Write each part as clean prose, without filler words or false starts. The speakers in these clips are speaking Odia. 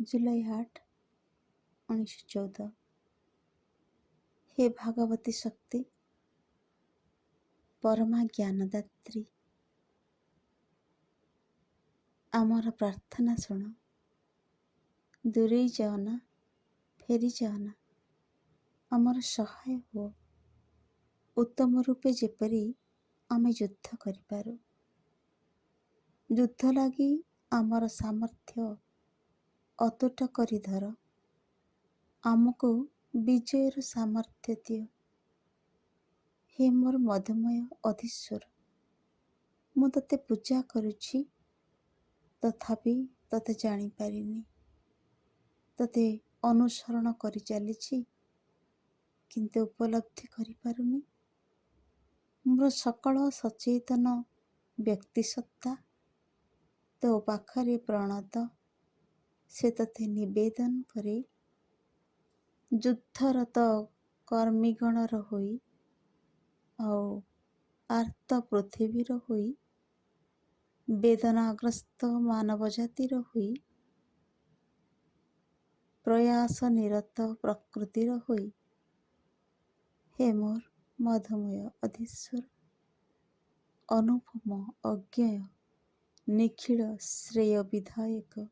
ଜୁଲାଇ 8, 1914। ହେ ଭାଗବତୀ ଶକ୍ତି, ପରମା ଜ୍ଞାନଦାତ୍ରୀ, ଆମର ପ୍ରାର୍ଥନା ଶୁଣ। ଦୂରେଇ ଯାଅନା, ଫେରି ଯାଅନା, ଆମର ସହାୟ ହୁଅ। ଉତ୍ତମ ରୂପେ ଯେପରି ଆମେ ଯୁଦ୍ଧ କରିପାରୁ। ଯୁଦ୍ଧ ଲାଗି ଆମର ସାମର୍ଥ୍ୟ ଅତୁଟ କରି ଧର। ଆମକୁ ବିଜୟର ସାମର୍ଥ୍ୟ ଦିଅ। ହେ ମୋର ମଧୁମୟ ଅଧୀଶ୍ୱର, ମୁଁ ତୋତେ ପୂଜା କରୁଛି, ତଥାପି ତୋତେ ଜାଣିପାରିନି। ତୋତେ ଅନୁସରଣ କରି ଚାଲିଛି, କିନ୍ତୁ ଉପଲବ୍ଧି କରିପାରୁନି। ମୋର ସକଳ ସଚେତନ ବ୍ୟକ୍ତିସତ୍ତା ତୋ ପାଖରେ ପ୍ରଣତ। ସେ ତୋତେ ନିବେଦନ କରେ। ଯୁଦ୍ଧରତ କର୍ମୀଗଣର ହୋଇ ଆଉ ଆର୍ତ୍ତ ପୃଥିବୀର ହୋଇ, ବେଦନାଗ୍ରସ୍ତ ମାନବ ଜାତିର ହୋଇ, ପ୍ରୟାସ ନିରତ ପ୍ରକୃତିର ହୋଇ, ହେ ମୋର ମଧୁମୟ ଅଧୀଶ୍ୱର, ଅନୁପମ ଅଜ୍ଞେୟ ନିଖିଳ ଶ୍ରେୟ ବିଧାୟକ,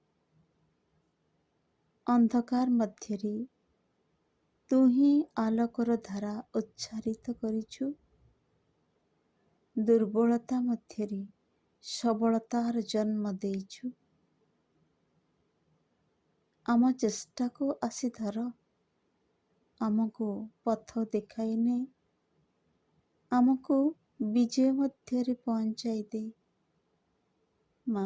ଅନ୍ଧକାର ମଧ୍ୟରେ ତୁ ହିଁ ଆଲୋକର ଧାରା ଉଚ୍ଚାରିତ କରିଛୁ। ଦୁର୍ବଳତା ମଧ୍ୟରେ ସବଳତାର ଜନ୍ମ ଦେଇଛୁ। ଆମ ଚେଷ୍ଟାକୁ ଆସି ଧର, ଆମକୁ ପଥ ଦେଖାଇ ନେ, ଆମକୁ ବିଜୟ ମଧ୍ୟରେ ପହଞ୍ଚାଇ ଦେ। ମା।